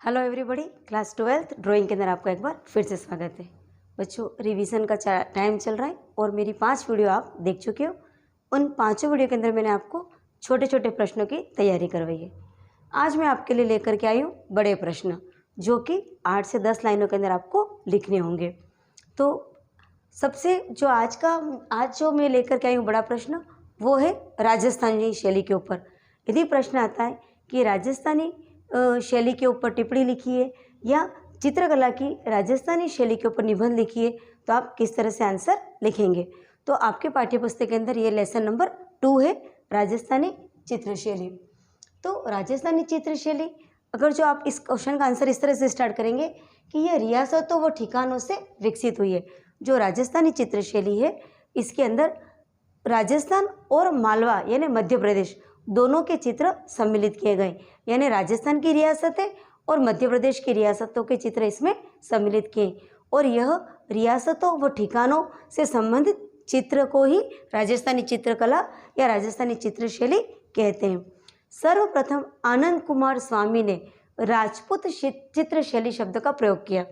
Hello everybody, class 12th drawing के अंदर आपका एक बार फिर से स्वागत है। बच्चों, रिवीजन का टाइम चल रहा है और मेरी 5 वीडियो आप देख चुके हो। उन 5 वीडियो के अंदर मैंने आपको छोटे छोटे प्रश्नों की तैयारी करवाई है। आज मैं आपके लिए लेकर के आई हूँ बड़े प्रश्न, जो कि 8 से 10 लाइनों के अंदर आपको लिखने होंगे। तो सबसे जो आज जो मैं लेकर के आई हूँ बड़ा प्रश्न, वो है राजस्थानी शैली के ऊपर। यदि प्रश्न आता है कि राजस्थानी शैली के ऊपर टिप्पणी लिखिए या चित्रकला की राजस्थानी शैली के ऊपर निबंध लिखिए, तो आप किस तरह से आंसर लिखेंगे। तो आपके पाठ्यपुस्तक के अंदर ये लेसन नंबर 2 है, राजस्थानी चित्रशैली। तो राजस्थानी चित्रशैली, अगर जो आप इस क्वेश्चन का आंसर इस तरह से स्टार्ट करेंगे कि ये रियासतों व ठिकानों से विकसित हुई है। जो राजस्थानी चित्रशैली है, इसके अंदर राजस्थान और मालवा यानी मध्य प्रदेश दोनों के चित्र सम्मिलित किए गए, यानी राजस्थान की रियासतें और मध्य प्रदेश की रियासतों के चित्र इसमें सम्मिलित किए। और यह रियासतों व ठिकानों से संबंधित चित्र को ही राजस्थानी चित्रकला या राजस्थानी चित्रशैली कहते हैं। सर्वप्रथम आनंद कुमार स्वामी ने राजपूत चित्रशैली शब्द का प्रयोग किया।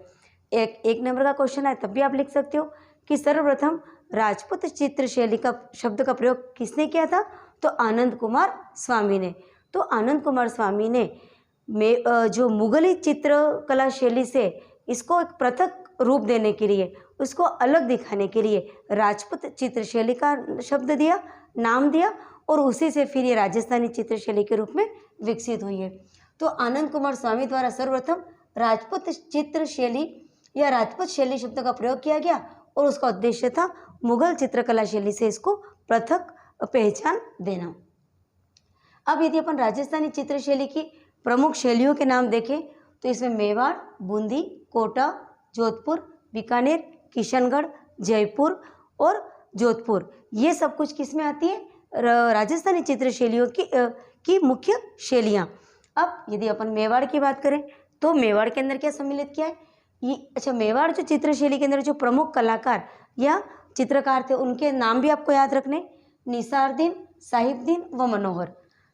एक नंबर का क्वेश्चन है, तब भी आप लिख सकते हो कि सर्वप्रथम राजपूत चित्रशैली का शब्द का प्रयोग किसने किया था, तो आनंद कुमार स्वामी ने। तो आनंद कुमार स्वामी ने जो मुगली चित्रकला शैली से इसको एक पृथक रूप देने के लिए, उसको अलग दिखाने के लिए राजपूत चित्रशैली का शब्द दिया, नाम दिया, और उसी से फिर ये राजस्थानी चित्रशैली के रूप में विकसित हुई है। तो आनंद कुमार स्वामी द्वारा सर्वप्रथम राजपूत चित्रशैली या राजपूत शैली शब्द का प्रयोग किया गया और उसका उद्देश्य था मुगल चित्रकला शैली से इसको पृथक पहचान देना। अब यदि अपन राजस्थानी चित्रशैली की प्रमुख शैलियों के नाम देखें, तो इसमें मेवाड़, बूंदी, कोटा, जोधपुर, बीकानेर, किशनगढ़, जयपुर और जोधपुर, ये सब कुछ किस में आती है, राजस्थानी चित्रशैलियों की मुख्य शैलियाँ। अब यदि अपन मेवाड़ की बात करें, तो मेवाड़ के अंदर क्या सम्मिलित किया है, ये मेवाड़ जो चित्रशैली के अंदर जो प्रमुख कलाकार या चित्रकार थे, उनके नाम भी आपको याद रखने, निसारदीन, साहिबदीन व मनोहर।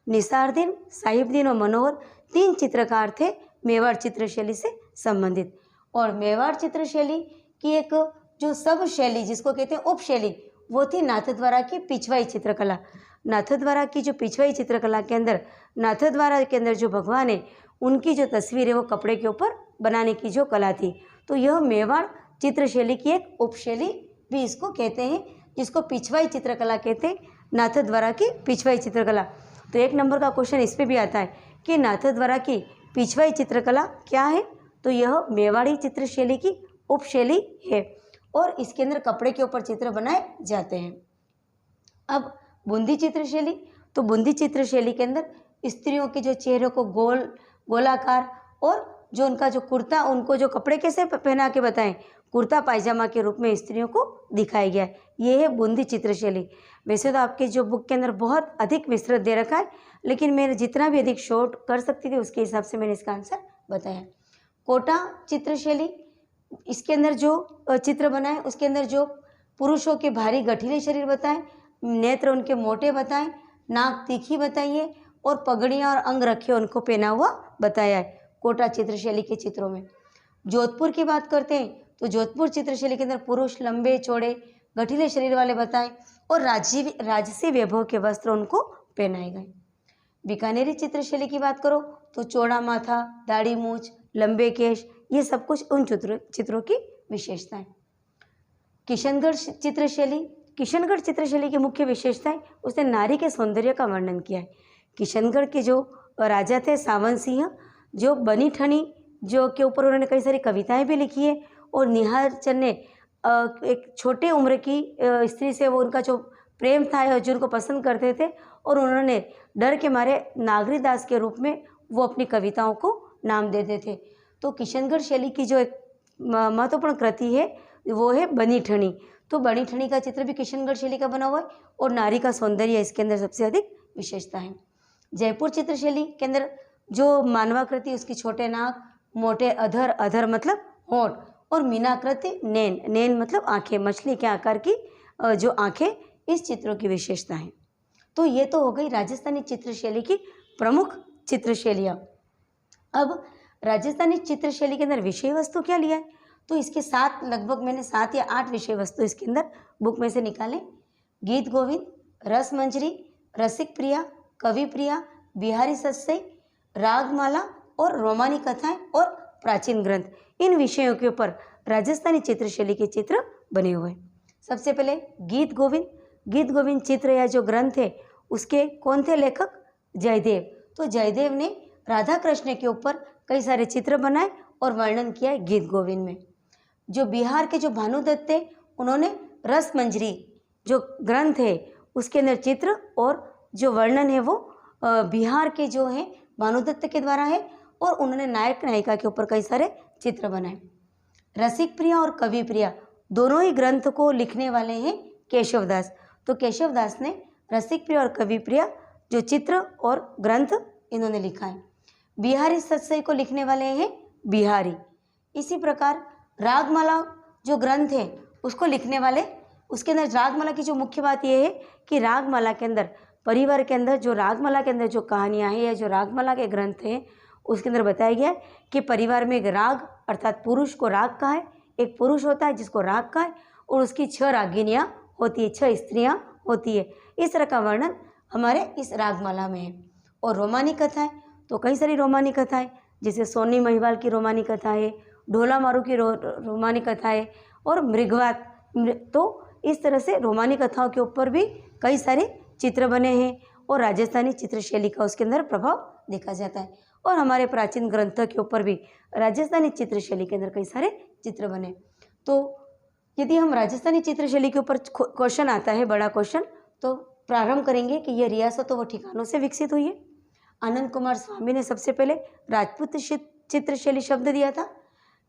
निसारदीन, साहिबदीन और मनोहर 3 चित्रकार थे मेवाड़ चित्रशैली से संबंधित। और मेवाड़ चित्रशैली की एक जो सब शैली, जिसको कहते हैं उपशैली, वो थी नाथद्वारा की पिछवाई चित्रकला। नाथद्वारा की जो पिछवाई चित्रकला के अंदर, नाथद्वारा के अंदर जो भगवान है, उनकी जो तस्वीर है वो कपड़े के ऊपर बनाने की जो कला थी, तो यह मेवाड़ चित्रशैली की एक उपशैली भी इसको कहते हैं, जिसको पिछवाई चित्रकला कहते हैं, नाथद्वारा की पिछवाई चित्रकला। तो 1 नंबर का क्वेश्चन इस पे भी आता है कि नाथद्वारा की पिछवाई चित्रकला क्या है, तो यह मेवाड़ी चित्रशैली की उपशैली है और इसके अंदर कपड़े के ऊपर चित्र बनाए जाते हैं। अब बूंदी चित्रशैली, तो बूंदी चित्रशैली के अंदर स्त्रियों के जो चेहरे को गोलाकार और जो उनका जो कुर्ता, उनको जो कपड़े कैसे पहना के बताएं, कुर्ता पायजामा के रूप में स्त्रियों को दिखाया गया है, ये है बूंदी चित्रशैली। वैसे तो आपके जो बुक के अंदर बहुत अधिक विस्तृत दे रखा है, लेकिन मैंने जितना भी अधिक शॉर्ट कर सकती थी उसके हिसाब से मैंने इसका आंसर बताया। कोटा चित्रशैली, इसके अंदर जो चित्र बनाए, उसके अंदर जो पुरुषों के भारी गठीले शरीर बताएं, नेत्र उनके मोटे बताएं, नाक तीखी बताइए और पगड़ियाँ और अंग रखे उनको पहना हुआ बताया है कोटा चित्रशैली के चित्रों में। जोधपुर की बात करते हैं, तो जोधपुर चित्रशैली के अंदर पुरुष लंबे चौड़े गठीले शरीर वाले बताएं और राजसी वैभव के वस्त्र उनको पहनाए गए। बीकानेरी चित्रशैली की बात करो तो चौड़ा माथा, दाढ़ी मूछ, लंबे केश, ये सब कुछ उन चित्रों की विशेषताएं। किशनगढ़ चित्रशैली, किशनगढ़ चित्रशैली की मुख्य विशेषताएं, उसने नारी के सौंदर्य का वर्णन किया है। किशनगढ़ के जो राजा थे सावन सिंह, जो बनी ठनी जो के ऊपर उन्होंने कई सारी कविताएं भी लिखी है, और निहार चंद ने एक छोटे उम्र की स्त्री से वो उनका जो प्रेम था अर्जुन को पसंद करते थे, और उन्होंने डर के मारे नागरीदास के रूप में वो अपनी कविताओं को नाम देते थे। तो किशनगढ़ शैली की जो एक महत्वपूर्ण कृति है वो है बनी ठनी। तो बनी ठनी का चित्र भी किशनगढ़ शैली का बना हुआ है और नारी का सौंदर्य इसके अंदर सबसे अधिक विशेषता है। जयपुर चित्रशैली के अंदर जो मानवाकृति, उसकी छोटे नाक, मोटे अधर, अधर मतलब होंठ, और मीनाकृति नैन, नैन मतलब आंखें, मछली के आकार की जो आंखें, इस चित्रों की विशेषता है। तो ये तो हो गई राजस्थानी चित्रशैली की प्रमुख चित्रशैलियाँ। अब राजस्थानी चित्रशैली के अंदर विषय वस्तु क्या लिया है, तो इसके साथ लगभग मैंने 7 या 8 विषय वस्तु इसके अंदर बुक में से निकाले। गीत गोविंद, रस मंजरी, रसिक प्रिया, कवि प्रिया, बिहारी सत्सई, रागमाला और रोमानी कथाएं और प्राचीन ग्रंथ, इन विषयों के ऊपर राजस्थानी चित्रशैली के चित्र बने हुए हैं। सबसे पहले गीत गोविंद। गीत गोविंद चित्र या जो ग्रंथ है उसके कौन थे लेखक? जयदेव। तो जयदेव ने राधा कृष्ण के ऊपर कई सारे चित्र बनाए और वर्णन किया है गीत गोविंद में। जो बिहार के जो भानुदत्त थे उन्होंने रस मंजरी जो ग्रंथ है उसके अंदर चित्र और जो वर्णन है वो बिहार के जो हैं भानुदत्त के द्वारा है और उन्होंने नायक नायिका के ऊपर कई सारे चित्र बनाए। रसिक प्रिया और कवि प्रिया दोनों ही ग्रंथ को लिखने वाले हैं केशवदास। तो केशवदास ने रसिक प्रिया और कवि प्रिया जो चित्र और ग्रंथ इन्होंने लिखा है। बिहारी सत्सई को लिखने वाले हैं बिहारी। इसी प्रकार रागमाला जो ग्रंथ है उसको लिखने वाले, उसके अंदर रागमाला की जो मुख्य बात यह है कि रागमाला के अंदर परिवार के अंदर जो रागमाला के अंदर जो कहानियाँ हैं या जो रागमाला के ग्रंथ हैं उसके अंदर बताया गया है कि परिवार में एक राग अर्थात पुरुष को राग कहा है, एक पुरुष होता है जिसको राग कहा है और उसकी 6 रागिनियाँ होती है, 6 स्त्रियाँ होती है। इस तरह का वर्णन हमारे इस रागमाला में है। और रोमानी कथाएँ, तो कई सारी रोमानी कथाएँ जैसे सोनी महिवाल की रोमानी कथा है, ढोला मारू की रोमानी कथा है और मृगवात। तो इस तरह से रोमानी कथाओं के ऊपर भी कई सारे चित्र बने हैं और राजस्थानी चित्रशैली का उसके अंदर प्रभाव देखा जाता है। और हमारे प्राचीन ग्रंथों के ऊपर भी राजस्थानी चित्रशैली के अंदर कई सारे चित्र बने। तो यदि हम राजस्थानी चित्रशैली के ऊपर क्वेश्चन आता है, बड़ा क्वेश्चन, तो प्रारंभ करेंगे कि यह रियासतों व ठिकानों से विकसित हुई है। आनंद कुमार स्वामी ने सबसे पहले राजपूत चित्रशैली शब्द दिया था।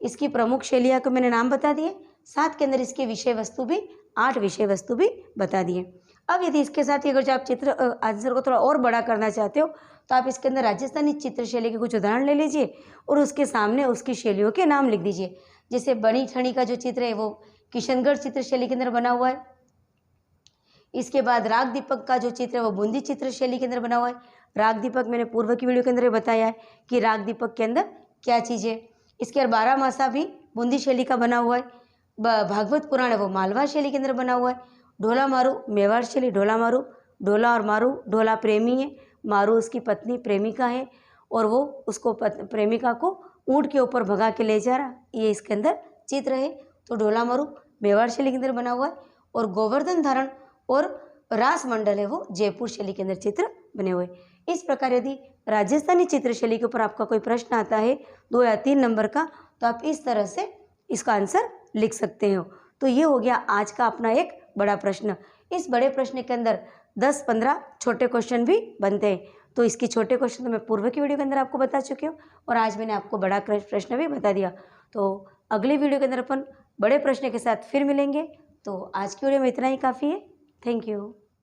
इसकी प्रमुख शैलियाँ को मैंने नाम बता दिए, साथ के अंदर इसके विषय वस्तु भी 8 विषय वस्तु भी बता दिए। अब यदि इसके साथ ही अगर जो आप चित्र आंसर को थोड़ा और बड़ा करना चाहते हो तो आप इसके अंदर राजस्थानी चित्रशैली के कुछ उदाहरण ले लीजिए और उसके सामने उसकी शैलियों के नाम लिख दीजिए। जैसे बनी ठणी का जो चित्र है वो किशनगढ़ चित्रशैली के अंदर बना हुआ है। इसके बाद राग दीपक का जो चित्र है वो बूंदी चित्रशैली के अंदर बना हुआ है। राग दीपक मैंने पूर्व की वीडियो के अंदर बताया है कि राग दीपक के अंदर क्या चीज़ है। इसके बाद 12 मासा भी बूंदी शैली का बना हुआ है। भागवत पुराण है वो मालवा शैली के अंदर बना हुआ है। ढोला मारू मेवाड़ शैली, ढोला मारू, ढोला और मारू, ढोला प्रेमी है, मारू उसकी पत्नी प्रेमिका है और वो उसको प्रेमिका को ऊँट के ऊपर भगा के ले जा रहा, ये इसके अंदर चित्र है। तो ढोला मारू मेवाड़ शैली के अंदर बना हुआ है। और गोवर्धन धारण और रास मंडल है वो जयपुर शैली के अंदर चित्र बने हुए। इस प्रकार यदि राजस्थानी चित्रशैली के ऊपर आपका कोई प्रश्न आता है 2 या 3 नंबर का, तो आप इस तरह से इसका आंसर लिख सकते हो। तो ये हो गया आज का अपना एक बड़ा प्रश्न। इस बड़े प्रश्न के अंदर 10-15 छोटे क्वेश्चन भी बनते हैं। तो इसकी छोटे क्वेश्चन तो मैं पूर्व की वीडियो के अंदर आपको बता चुकी हूँ और आज मैंने आपको बड़ा प्रश्न भी बता दिया। तो अगली वीडियो के अंदर अपन बड़े प्रश्न के साथ फिर मिलेंगे। तो आज की वीडियो में इतना ही काफ़ी है। Thank you.